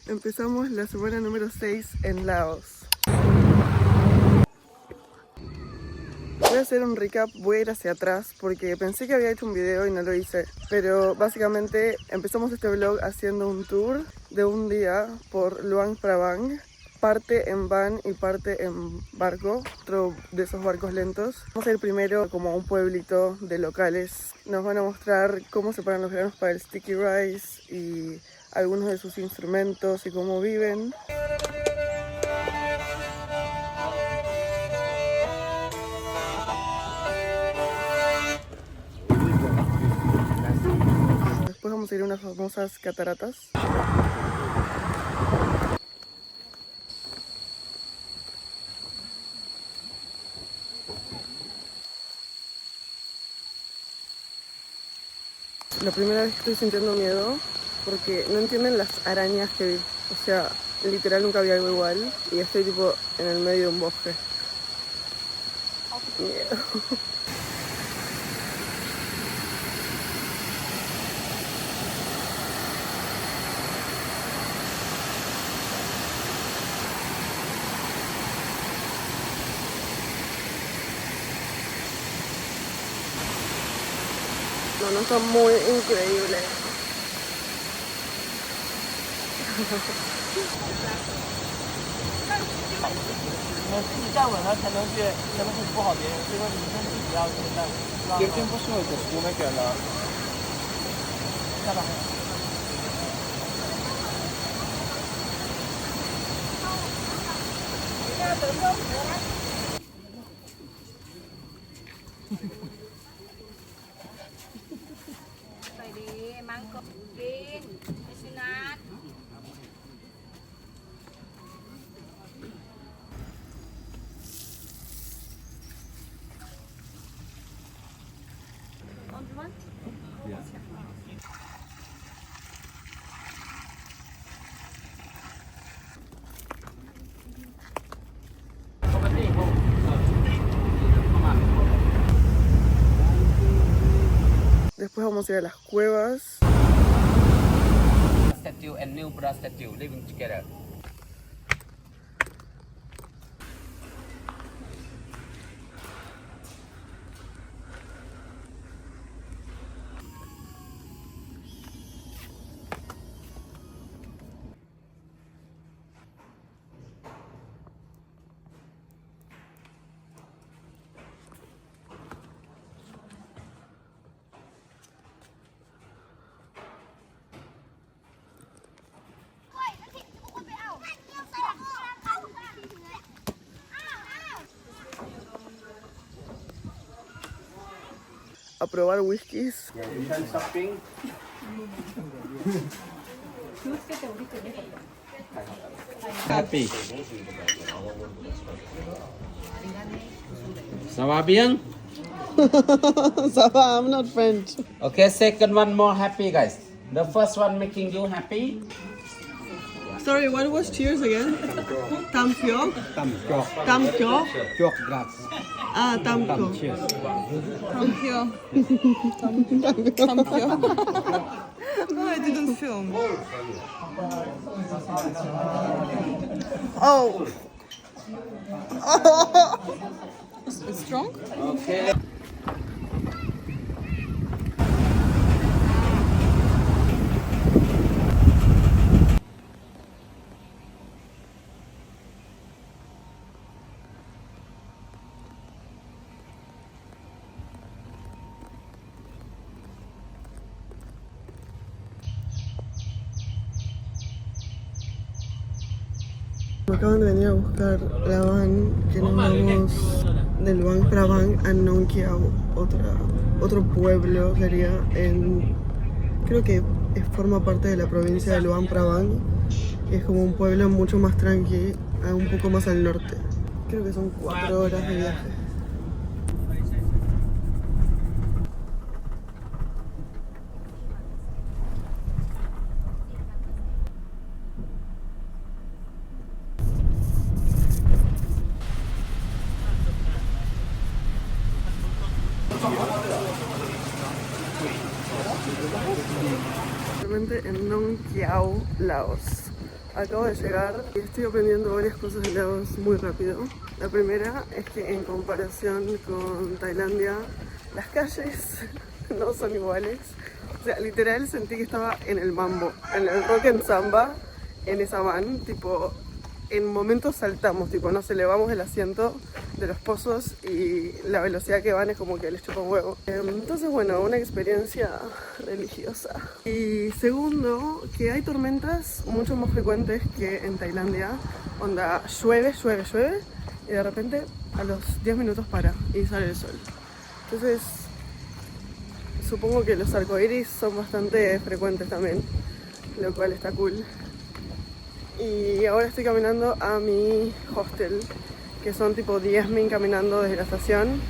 Empezamos la semana número 6 en Laos. Voy a hacer un recap, voy a ir hacia atrás porque pensé que había hecho un video y no lo hice. Pero básicamente empezamos este vlog haciendo un tour de un día por Luang Prabang. Parte en van y parte en barco, otro de esos barcos lentos. Vamos a ir primero como a un pueblito de locales. Nos van a mostrar cómo se paran los granos para el sticky rice y algunos de sus instrumentos y cómo viven. Después vamos a ir a unas famosas cataratas. La primera vez que estoy sintiendo miedo porque no entienden las arañas que vi. O sea, literal nunca vi algo igual y estoy tipo en el medio de un bosque. Miedo. No está muy increíble. Después vamos a ir a las cuevas. Statue and new Buddha statue living together. A probar whiskies. Happy. Ça va bien? Ça va, I'm not French. Okay, second one more happy, guys. The first one making you happy. Sorry, what was cheers again? Tam Pyo? Tam Pyo? Ah, Tam Pyo. No, I didn't film. Oh! It's strong? Okay. Me acaban de venir a buscar la van que nos vamos del Luang Prabang a Nong Kiao, otro pueblo sería en... Creo que forma parte de la provincia de Luang Prabang y es como un pueblo mucho más tranqui, un poco más al norte. Creo que son 4 horas de viaje. En Nong Kiao, Laos. Acabo de llegar y estoy aprendiendo varias cosas de Laos muy rápido. La primera es que en comparación con Tailandia, las calles no son iguales. O sea, literal sentí que estaba en el mambo, en el rock and samba, en esa van, tipo, en momentos saltamos, tipo, nos elevamos del asiento de los pozos y la velocidad que van es como que les chupa un huevo. Entonces, bueno, una experiencia religiosa. Y segundo, que hay tormentas mucho más frecuentes que en Tailandia. Onda, llueve y de repente a los 10 minutos para y sale el sol. Entonces, supongo que los arcoíris son bastante frecuentes también, lo cual está cool. Y ahora estoy caminando a mi hostel, que son tipo 10.000 caminando desde la estación.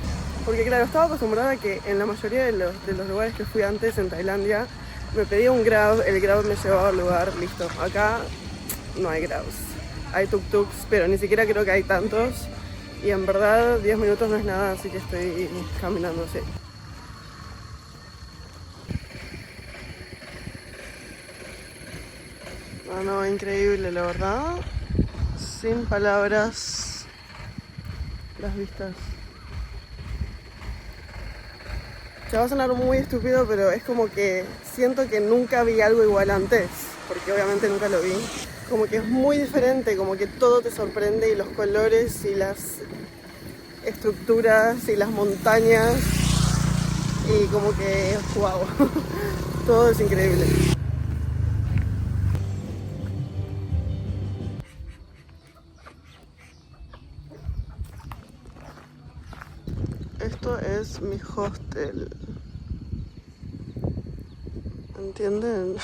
Porque claro, estaba acostumbrada a que en la mayoría de los lugares que fui antes en Tailandia, me pedía un Grab, el Grab me llevaba al lugar, listo. Acá no hay Grabs, hay tuk-tuks, pero ni siquiera creo que hay tantos. Y en verdad 10 minutos no es nada, así que estoy caminando así. No, increíble, la verdad. Sin palabras, las vistas. Se va a sonar muy estúpido, pero es como que siento que nunca vi algo igual antes, porque obviamente nunca lo vi. Como que es muy diferente, como que todo te sorprende y los colores y las estructuras y las montañas y como que wow, todo es increíble. Esto es mi hostel. ¿Entienden?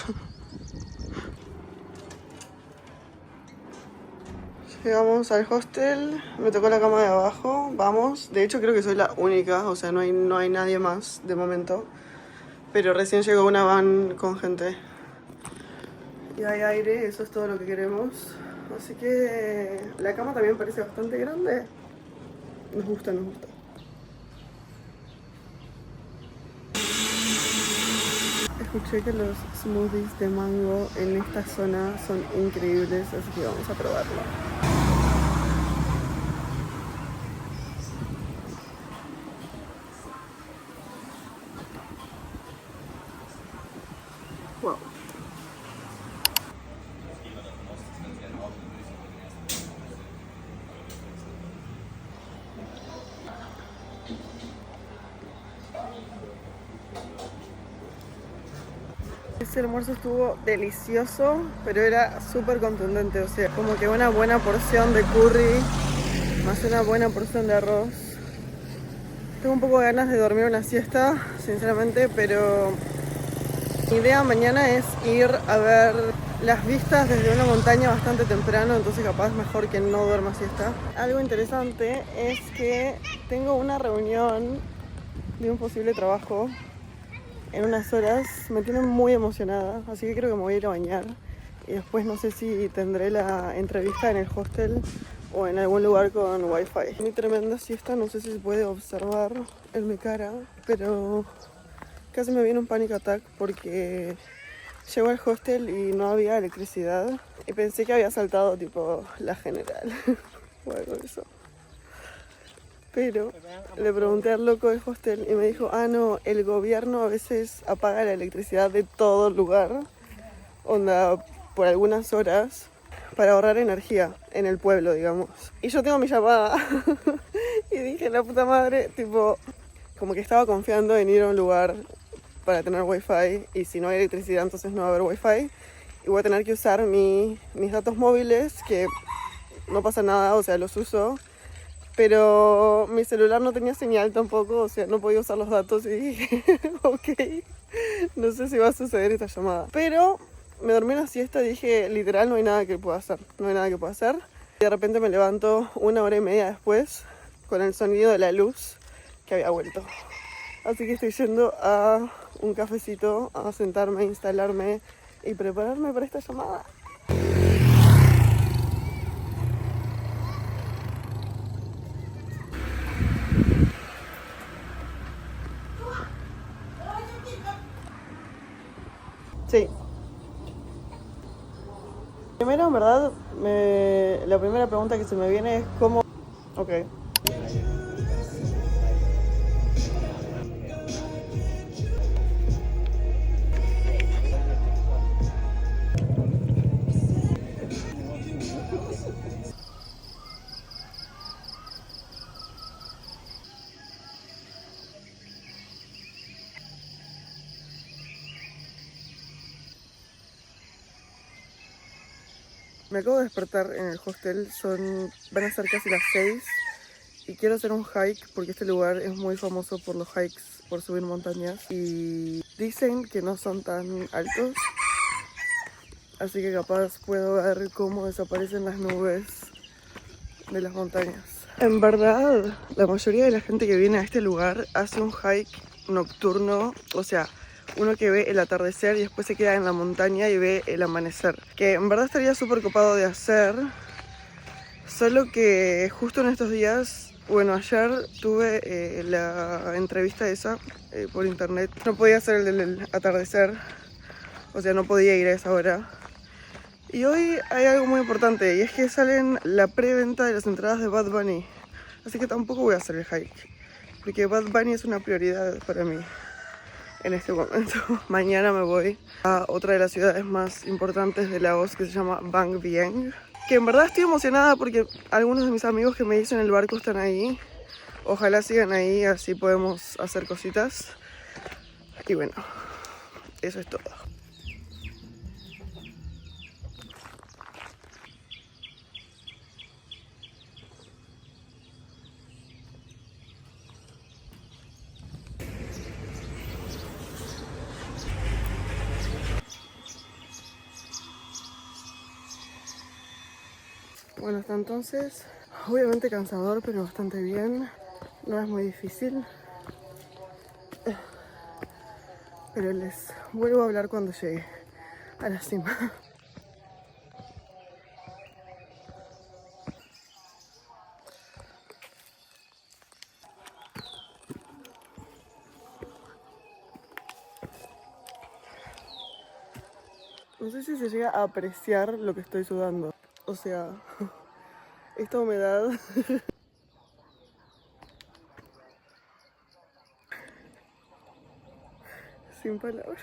Llegamos al hostel, me tocó la cama de abajo, vamos. De hecho creo que soy la única, o sea, no hay nadie más de momento. Pero recién llegó una van con gente. Y hay aire, eso es todo lo que queremos. Así que la cama también parece bastante grande. Nos gusta, nos gusta. Escuché que los smoothies de mango en esta zona son increíbles, así que vamos a probarlo. Wow. Ese almuerzo estuvo delicioso, pero era súper contundente, o sea, como que una buena porción de curry, más una buena porción de arroz. Tengo un poco de ganas de dormir una siesta, sinceramente, pero mi idea mañana es ir a ver las vistas desde una montaña bastante temprano, entonces capaz mejor que no duerma siesta. Algo interesante es que tengo una reunión de un posible trabajo en unas horas. Me tiene muy emocionada, así que creo que me voy a ir a bañar y después no sé si tendré la entrevista en el hostel o en algún lugar con wifi. Mi tremenda siesta, no sé si se puede observar en mi cara, pero casi me viene un panic attack porque llego al hostel y no había electricidad y pensé que había saltado tipo la general o algo de eso. Pero le pregunté al loco del hostel y me dijo, ah no, el gobierno a veces apaga la electricidad de todo lugar, onda por algunas horas, para ahorrar energía en el pueblo, digamos. Y yo tengo mi llamada y dije, la puta madre, tipo, como que estaba confiando en ir a un lugar para tener wifi y si no hay electricidad entonces no va a haber wifi y voy a tener que usar mis datos móviles, que no pasa nada, o sea, los uso. Pero mi celular no tenía señal tampoco, o sea, no podía usar los datos y dije, ok, no sé si va a suceder esta llamada. Pero me dormí una siesta y dije, literal, no hay nada que pueda hacer, no hay nada que pueda hacer. Y de repente me levanto 1 hora y media después con el sonido de la luz que había vuelto. Así que estoy yendo a un cafecito a sentarme, instalarme y prepararme para esta llamada. Sí. primero, en verdad, la primera pregunta que se me viene es cómo... Ok. Me acabo de despertar en el hostel, van a ser casi las 6 y quiero hacer un hike porque este lugar es muy famoso por los hikes, por subir montañas y dicen que no son tan altos, así que capaz puedo ver cómo desaparecen las nubes de las montañas. En verdad, la mayoría de la gente que viene a este lugar hace un hike nocturno, o sea, uno que ve el atardecer y después se queda en la montaña y ve el amanecer. Que en verdad estaría súper copado de hacer, solo que justo en estos días, bueno, ayer tuve la entrevista esa por internet. No podía hacer el del atardecer, o sea, no podía ir a esa hora. Y hoy hay algo muy importante, y es que salen la preventa de las entradas de Bad Bunny. Así que tampoco voy a hacer el hike, porque Bad Bunny es una prioridad para mí en este momento. Mañana me voy a otra de las ciudades más importantes de Laos, que se llama Vang Vieng. Que en verdad estoy emocionada porque algunos de mis amigos que me hice en el barco están ahí. Ojalá sigan ahí, así podemos hacer cositas. Y bueno, eso es todo. Bueno, hasta entonces, obviamente cansador, pero bastante bien. No es muy difícil. Pero les vuelvo a hablar cuando llegue a la cima. No sé si se llega a apreciar lo que estoy sudando. O sea, esta humedad. Sin palabras.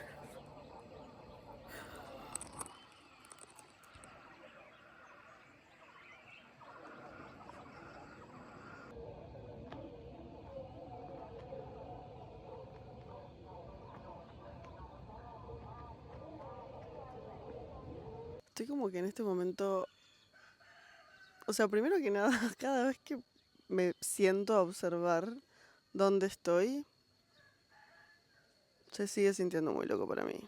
Estoy como que en este momento, o sea, primero que nada, cada vez que me siento a observar dónde estoy, se sigue sintiendo muy loco para mí.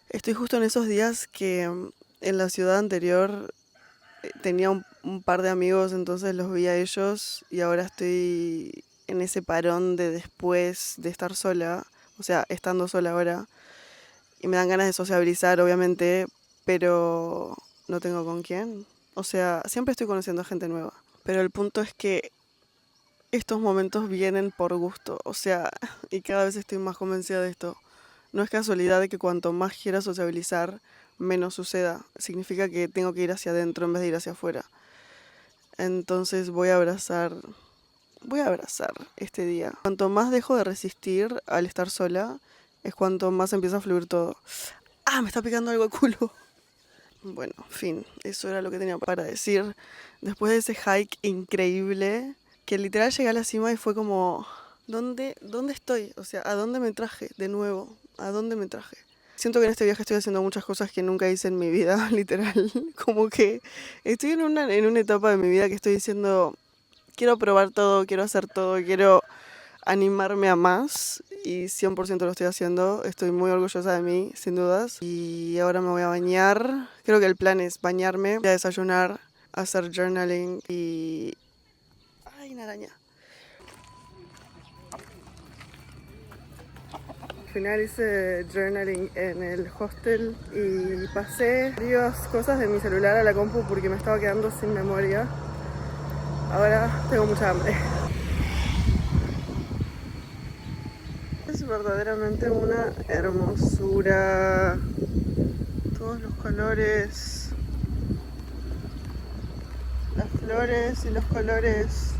Estoy justo en esos días que en la ciudad anterior tenía un par de amigos, entonces los vi a ellos y ahora estoy en ese parón de después de estar sola, o sea, estando sola ahora. Y me dan ganas de sociabilizar, obviamente, pero no tengo con quién. O sea, siempre estoy conociendo a gente nueva. Pero el punto es que estos momentos vienen por gusto. O sea, y cada vez estoy más convencida de esto. No es casualidad de que cuanto más quiera sociabilizar, menos suceda. Significa que tengo que ir hacia adentro en vez de ir hacia afuera. Entonces voy a abrazar este día. Cuanto más dejo de resistir al estar sola, es cuanto más empieza a fluir todo. ¡Ah! Me está picando algo el culo. Bueno, fin, eso era lo que tenía para decir. Después de ese hike increíble, que literal llegué a la cima y fue como... ¿Dónde estoy? O sea, ¿a dónde me traje? De nuevo, ¿a dónde me traje? Siento que en este viaje estoy haciendo muchas cosas que nunca hice en mi vida, literal. Como que estoy en una etapa de mi vida que estoy diciendo... Quiero probar todo, quiero hacer todo, quiero animarme a más y 100% lo estoy haciendo. Estoy muy orgullosa de mí, sin dudas. Y ahora me voy a bañar. Creo que el plan es bañarme, a desayunar, hacer journaling y... ¡Ay, una araña! Al final hice journaling en el hostel y pasé varias cosas de mi celular a la compu porque me estaba quedando sin memoria. Ahora tengo mucha hambre. Es verdaderamente una hermosura. Todos los colores. las flores y los colores.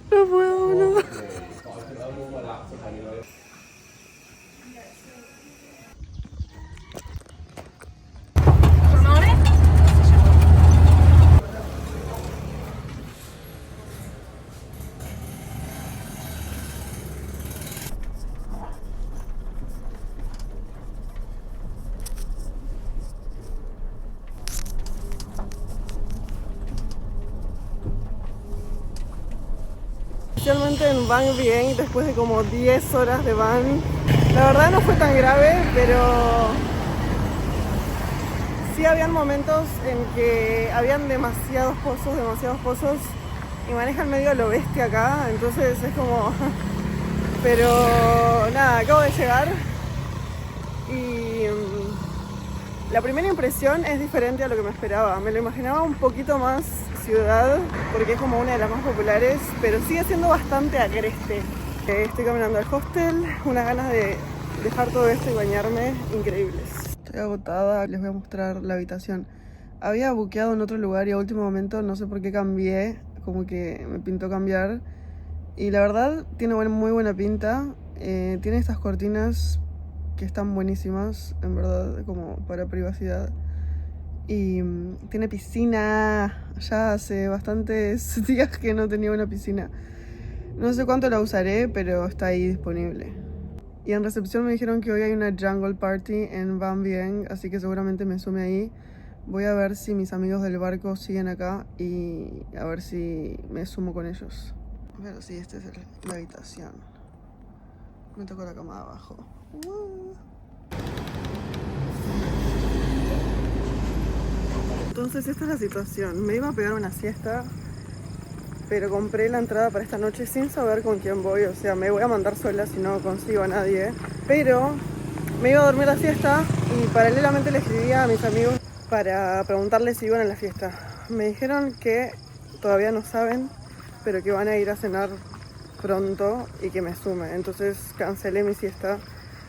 No puedo, no. Especialmente en Van Bien, después de como 10 horas de van. La verdad no fue tan grave, pero sí habían momentos en que habían demasiados pozos y manejan medio a lo bestia acá, entonces es como... Pero nada, acabo de llegar y la primera impresión es diferente a lo que me esperaba. Me lo imaginaba un poquito más ciudad, porque es como una de las más populares, pero sigue siendo bastante agreste. Estoy caminando al hostel, unas ganas de dejar todo esto y bañarme increíbles. Estoy agotada, les voy a mostrar la habitación. Había buqueado en otro lugar y a último momento no sé por qué cambié, como que me pintó cambiar. Y la verdad tiene muy buena pinta, tiene estas cortinas que están buenísimas, en verdad, como para privacidad. Y tiene piscina. Ya hace bastantes días que no tenía una piscina. No sé cuánto la usaré, pero está ahí disponible. Y en recepción me dijeron que hoy hay una jungle party en Van Bien, así que seguramente me sume ahí. Voy a ver si mis amigos del barco siguen acá y a ver si me sumo con ellos. Pero sí, esta es la habitación. Me tocó la cama de abajo. Entonces esta es la situación. Me iba a pegar una siesta, pero compré la entrada para esta noche sin saber con quién voy. O sea, me voy a mandar sola si no consigo a nadie. Pero me iba a dormir la siesta y paralelamente le escribí a mis amigos para preguntarles si iban a la fiesta. Me dijeron que todavía no saben, pero que van a ir a cenar pronto y que me sume. Entonces cancelé mi siesta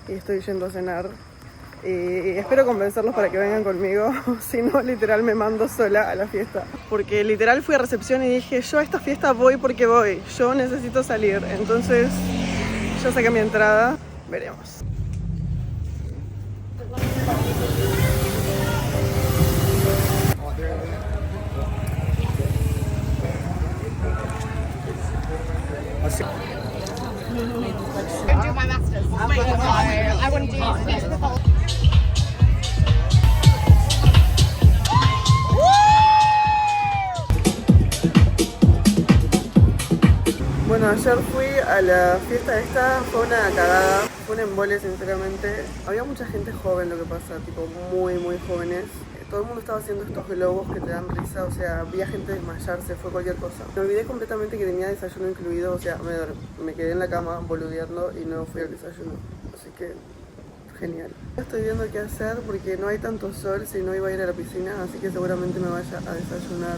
y estoy yendo a cenar. Y espero convencerlos para que vengan conmigo, si no literal me mando sola a la fiesta. Porque literal fui a recepción y dije, yo a esta fiesta voy porque voy, yo necesito salir. Entonces yo saqué mi entrada, veremos. Bueno, ayer fui a la fiesta esta, fue una cagada, fue un embole sinceramente. Había mucha gente joven, lo que pasa, tipo muy jóvenes. Todo el mundo estaba haciendo estos globos que te dan risa, o sea, había gente desmayarse, fue cualquier cosa. Me olvidé completamente que tenía desayuno incluido, o sea, me quedé en la cama boludeando y no fui al desayuno, así que genial. Estoy viendo qué hacer porque no hay tanto sol, si no iba a ir a la piscina, así que seguramente me vaya a desayunar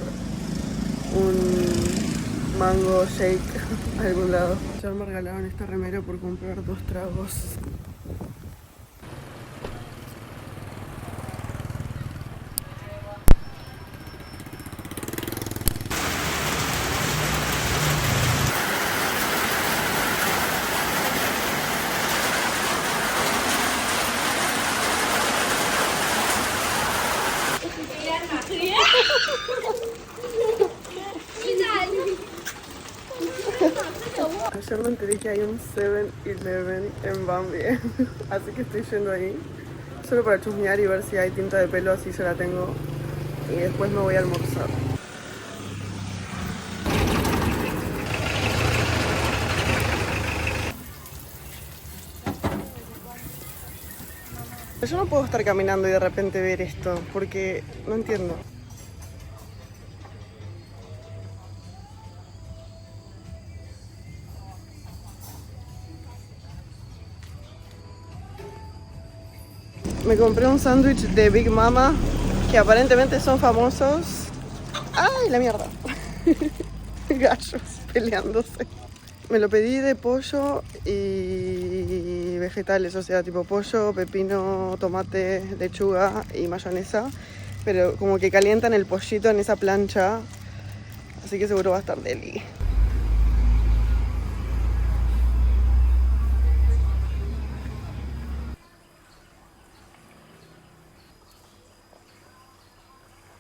un mango shake a algún lado. Ya me regalaron esta remera por comprar 2 tragos. Ayer me enteré que hay un 7-Eleven en Van Bien, así que estoy yendo ahí solo para chusmear y ver si hay tinta de pelo, así ya la tengo y después me voy a almorzar. Yo no puedo estar caminando y de repente ver esto, porque no entiendo. Me compré un sándwich de Big Mama, que aparentemente son famosos. ¡Ay, la mierda! Gallos peleándose. Me lo pedí de pollo y vegetales, o sea, tipo pollo, pepino, tomate, lechuga y mayonesa. Pero como que calientan el pollito en esa plancha, así que seguro va a estar deli.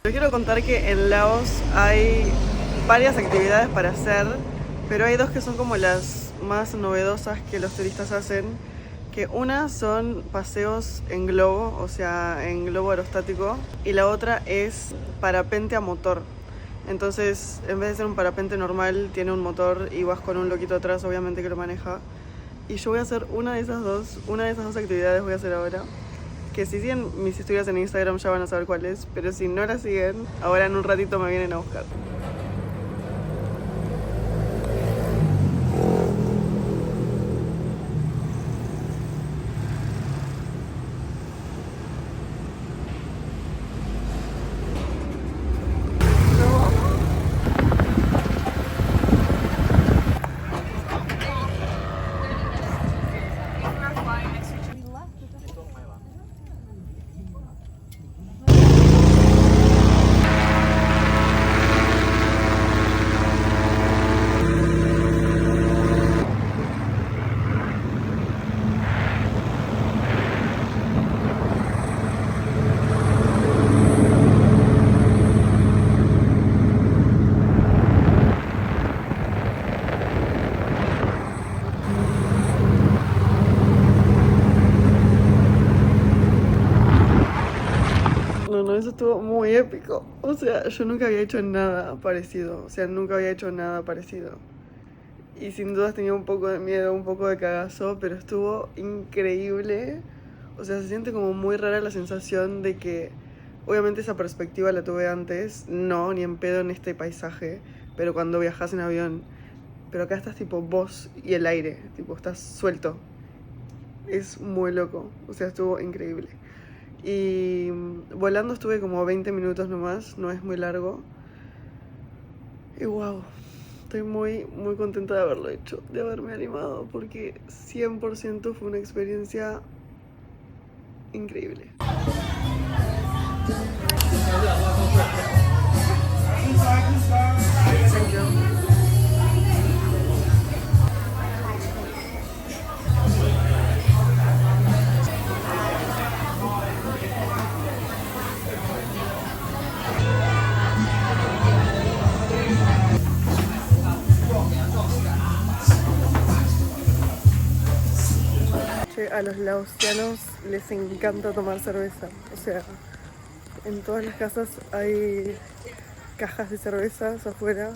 Les quiero contar que en Laos hay varias actividades para hacer, pero hay dos que son como las más novedosas que los turistas hacen, que una son paseos en globo, o sea, en globo aerostático, y la otra es parapente a motor. Entonces, en vez de ser un parapente normal, tiene un motor y vas con un loquito atrás, obviamente que lo maneja. Y yo voy a hacer una de esas dos actividades voy a hacer ahora. Que si siguen mis historias en Instagram ya van a saber cuáles, pero si no las siguen, ahora en un ratito me vienen a buscar. No, eso estuvo muy épico. O sea, yo nunca había hecho nada parecido. Y sin dudas tenía un poco de miedo, un poco de cagazo, pero estuvo increíble. O sea, se siente como muy rara la sensación de que, obviamente esa perspectiva la tuve antes, no, ni en pedo en este paisaje, pero cuando viajas en avión. Pero acá estás tipo vos y el aire, tipo estás suelto. Es muy loco, o sea, estuvo increíble. Y volando estuve como 20 minutos nomás, no es muy largo. Y wow, estoy muy contenta de haberlo hecho, de haberme animado, porque 100% fue una experiencia increíble. A los laosianos les encanta tomar cerveza, o sea, en todas las casas hay cajas de cervezas afuera.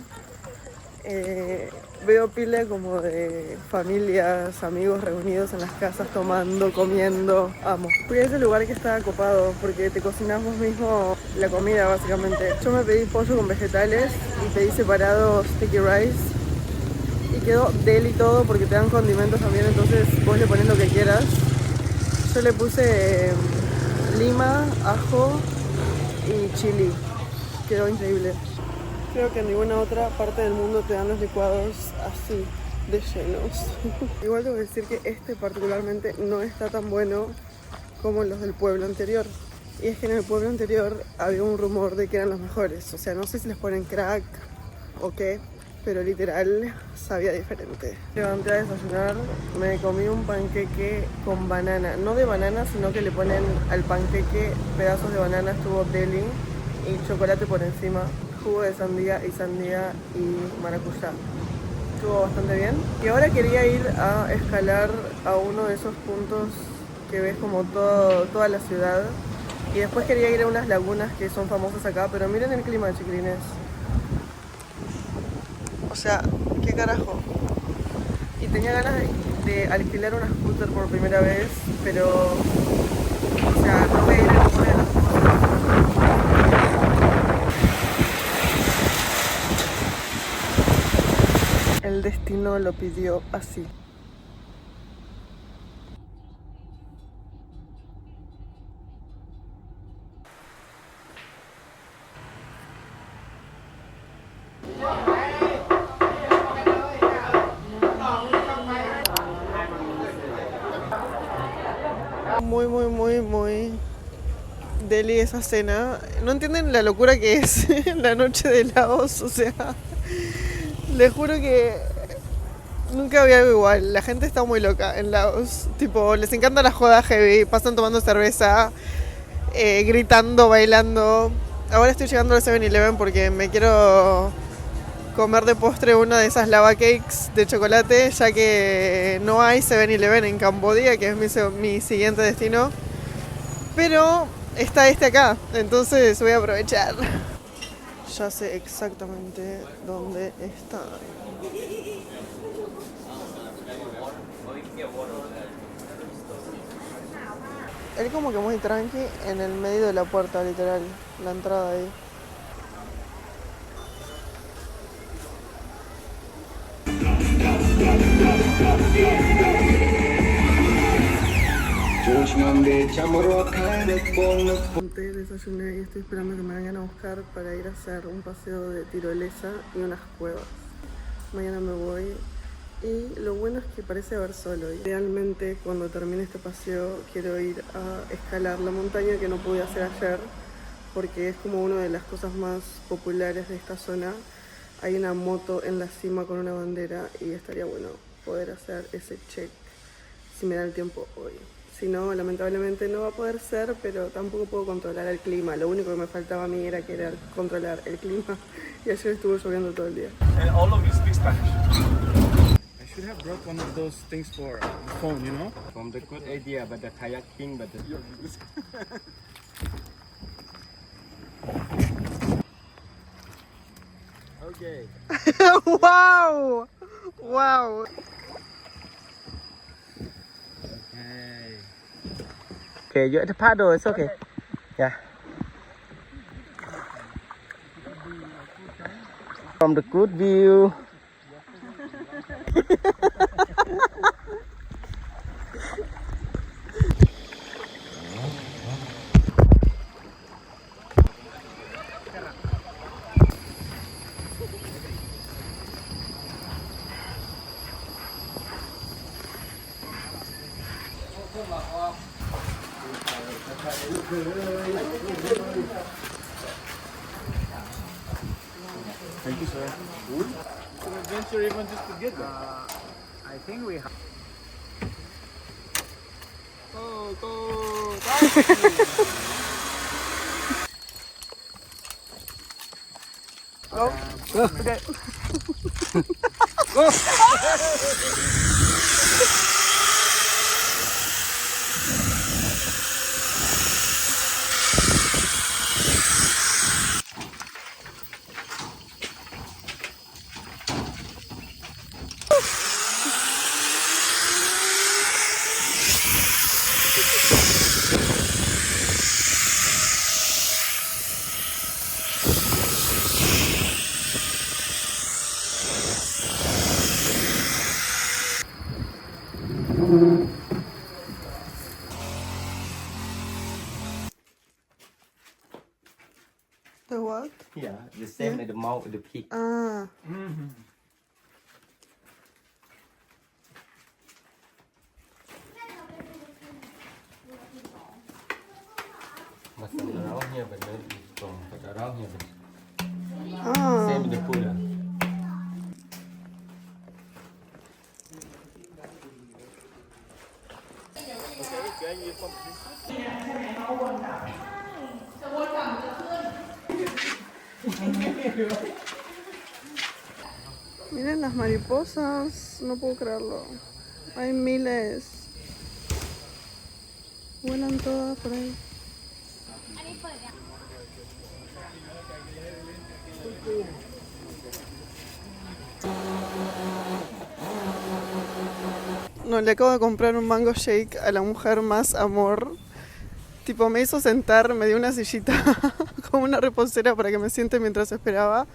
Veo pila como de familias, amigos reunidos en las casas tomando, comiendo, amo. Fui a ese lugar que estaba copado porque te cocinas vos mismo la comida básicamente. Yo me pedí pollo con vegetales y pedí separado sticky rice. Y quedó deli todo porque te dan condimentos también, entonces vos le pones lo que quieras. Yo le puse lima, ajo y chili. Quedó increíble. Creo que en ninguna otra parte del mundo te dan los licuados así de llenos. Igual tengo que decir que este particularmente no está tan bueno como los del pueblo anterior. Y es que en el pueblo anterior había un rumor de que eran los mejores. O sea, no sé si les ponen crack o qué, pero literal sabía diferente. Levanté a desayunar, me comí un panqueque con banana, no de banana, sino que le ponen al panqueque pedazos de banana, estuvo deli, y chocolate por encima, jugo de sandía y maracuyá. Estuvo bastante bien. Y ahora quería ir a escalar a uno de esos puntos que ves como toda la ciudad, y después quería ir a unas lagunas que son famosas acá, pero miren el clima, chiquilines. O sea, ¿qué carajo? Y tenía ganas de alquilar una scooter por primera vez, pero... O sea, no voy a ir a ninguna de las cosas. El destino lo pidió así. deli esa cena. No entienden la locura que es la noche de Laos, o sea, les juro que nunca había algo igual. La gente está muy loca en Laos. Tipo, les encanta la joda heavy, pasan tomando cerveza, gritando, bailando. Ahora estoy llegando al 7-Eleven porque me quiero comer de postre una de esas lava cakes de chocolate, ya que no hay 7-Eleven en Camboya, que es mi siguiente destino. Pero está este acá, entonces voy a aprovechar. Ya sé exactamente dónde está. Él como que muy tranqui en el medio de la puerta, literal, la entrada ahí. Desayuné y estoy esperando que me vengan a buscar para ir a hacer un paseo de tirolesa y unas cuevas. Mañana me voy y lo bueno es que parece haber sol hoy. Realmente cuando termine este paseo quiero ir a escalar la montaña que no pude hacer ayer porque es como una de las cosas más populares de esta zona. Hay una moto en la cima con una bandera y estaría bueno poder hacer ese check si me da el tiempo hoy. Si no, lamentablemente no va a poder ser, pero tampoco puedo controlar el clima. Lo único que me faltaba a mí era querer controlar el clima. Y ayer estuvo lloviendo todo el día. And all of you speak Spanish. I should have brought one of those things for the phone, you know? From the good idea, but the kayaking, but the okay. ¡Wow! ¡Wow! Okay, you're at the paddle, it's okay. Yeah. From the good view. Thank you, sir. An adventure even just to get there. I think we have. The what? Yeah, the same like the mouth of the pig. Ah. But some around here, but not strong. But around here, but Ah. same with the cooler. Miren las mariposas, no puedo creerlo. Hay miles. Vuelan todas por ahí. No, le acabo de comprar un mango shake a la mujer más amor. Tipo, me hizo sentar, me dio una sillita con una reposera para que me siente mientras esperaba.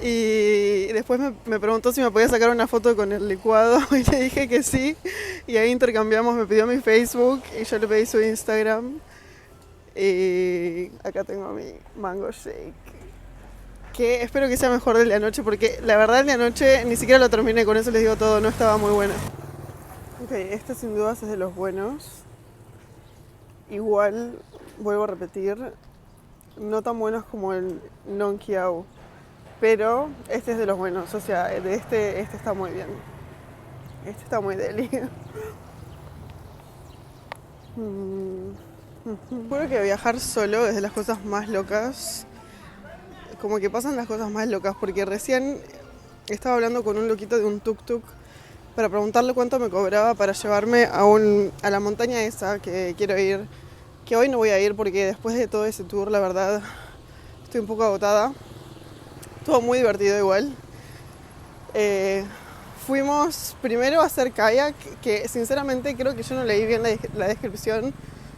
Y después me preguntó si me podía sacar una foto con el licuado y le dije que sí. Y ahí intercambiamos, me pidió mi Facebook y yo le pedí su Instagram. Y acá tengo mi mango shake. Que espero que sea mejor del de anoche porque la verdad el de anoche ni siquiera lo terminé, con eso les digo todo, no estaba muy buena. Ok, este sin dudas es de los buenos. Igual vuelvo a repetir, no tan buenos como el Nong Kiao, pero este es de los buenos, o sea, de este está muy bien. Este está muy deli. Juro que viajar solo es de las cosas más locas. Como que pasan las cosas más locas, porque recién estaba hablando con un loquito de un tuk-tuk para preguntarle cuánto me cobraba para llevarme a la montaña esa que quiero ir, que hoy no voy a ir porque después de todo ese tour, la verdad, estoy un poco agotada. Estuvo muy divertido igual. Fuimos primero a hacer kayak, que sinceramente creo que yo no leí bien la descripción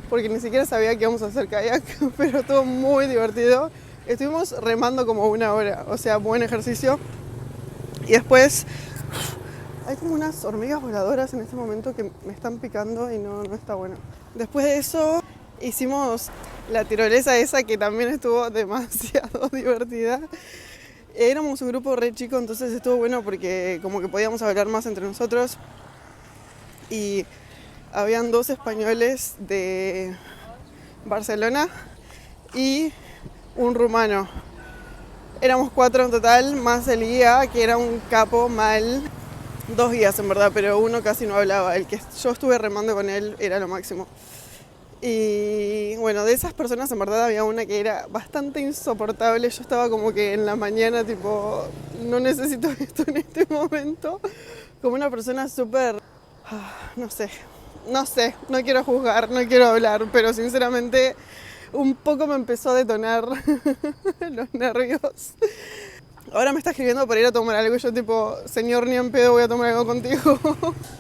porque ni siquiera sabía que íbamos a hacer kayak, pero estuvo muy divertido. Estuvimos remando como 1 hora, o sea, buen ejercicio. Y después hay como unas hormigas voladoras en este momento que me están picando y no está bueno. Después de eso hicimos la tirolesa esa que también estuvo demasiado divertida. Éramos un grupo re chico, entonces estuvo bueno porque como que podíamos hablar más entre nosotros. Y habían 2 españoles de Barcelona y un rumano. Éramos 4 en total, más el guía, que era un capo mal. 2 guías en verdad, pero uno casi no hablaba. El que yo estuve remando con él era lo máximo. Y bueno, de esas personas en verdad había una que era bastante insoportable. Yo estaba como que en la mañana tipo, no necesito esto en este momento. Como una persona súper, no sé, no quiero juzgar, no quiero hablar, pero sinceramente un poco me empezó a detonar los nervios. Ahora me está escribiendo para ir a tomar algo y yo tipo, señor, ni en pedo voy a tomar algo contigo.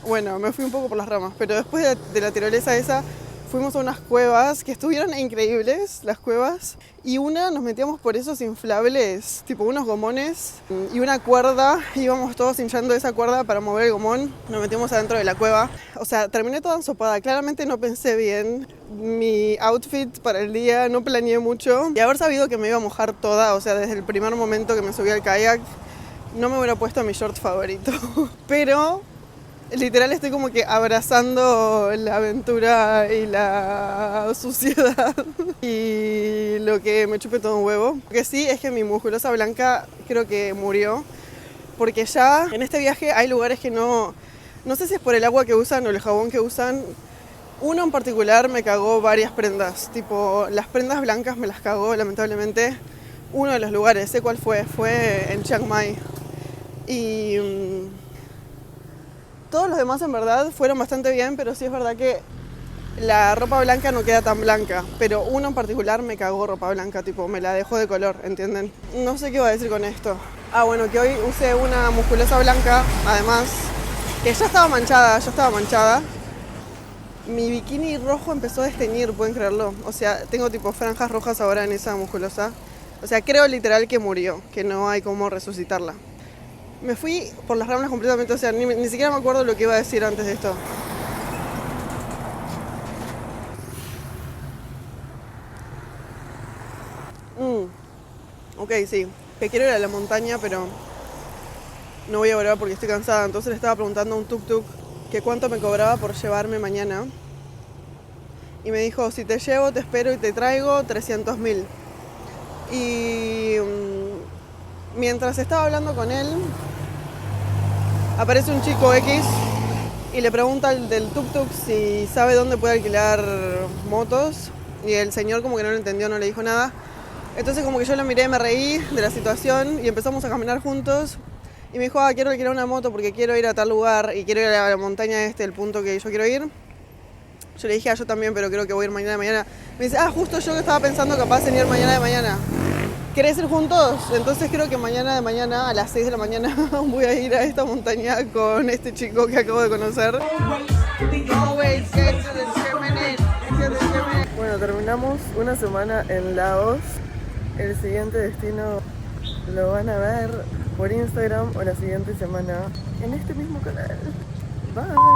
Bueno, me fui un poco por las ramas, pero después de la tirolesa esa fuimos a unas cuevas que estuvieron increíbles, las cuevas. Y nos metíamos por esos inflables, tipo unos gomones y una cuerda. Íbamos todos hinchando esa cuerda para mover el gomón. Nos metimos adentro de la cueva. O sea, terminé toda ensopada. Claramente no pensé bien mi outfit para el día, no planeé mucho. Y haber sabido que me iba a mojar toda, o sea, desde el primer momento que me subí al kayak, no me hubiera puesto mi short favorito. Pero literal estoy como que abrazando la aventura y la suciedad y lo que me chupe todo un huevo. Lo que sí es que mi musculosa blanca creo que murió, porque ya en este viaje hay lugares que no sé si es por el agua que usan o el jabón que usan. Uno en particular me cagó varias prendas, tipo las prendas blancas me las cagó lamentablemente. Uno de los lugares, sé cuál fue en Chiang Mai. Y todos los demás en verdad fueron bastante bien, pero sí es verdad que la ropa blanca no queda tan blanca. Pero uno en particular me cagó ropa blanca, tipo me la dejó de color, ¿entienden? No sé qué iba a decir con esto. Bueno, que hoy usé una musculosa blanca, además, que ya estaba manchada. Mi bikini rojo empezó a desteñir, ¿pueden creerlo? O sea, tengo tipo franjas rojas ahora en esa musculosa. O sea, creo literal que murió, que no hay cómo resucitarla. Me fui por las ramas completamente, o sea, ni siquiera me acuerdo lo que iba a decir antes de esto. Ok, sí, que quiero ir a la montaña, pero no voy a volver porque estoy cansada. Entonces le estaba preguntando a un tuk-tuk que cuánto me cobraba por llevarme mañana. Y me dijo, si te llevo, te espero y te traigo 300.000. Y mientras estaba hablando con él, aparece un chico X y le pregunta al del tuk-tuk si sabe dónde puede alquilar motos. Y el señor como que no lo entendió, no le dijo nada. Entonces como que yo lo miré, me reí de la situación y empezamos a caminar juntos. Y me dijo, quiero alquilar una moto porque quiero ir a tal lugar y quiero ir a la montaña el punto que yo quiero ir. Yo le dije, yo también, pero creo que voy a ir mañana de mañana. Me dice, justo yo que estaba pensando capaz en ir mañana de mañana. ¿Querés ir juntos? Entonces creo que mañana de mañana a las 6 de la mañana voy a ir a esta montaña con este chico que acabo de conocer. Bueno, terminamos una semana en Laos. El siguiente destino lo van a ver por Instagram o la siguiente semana en este mismo canal. Bye.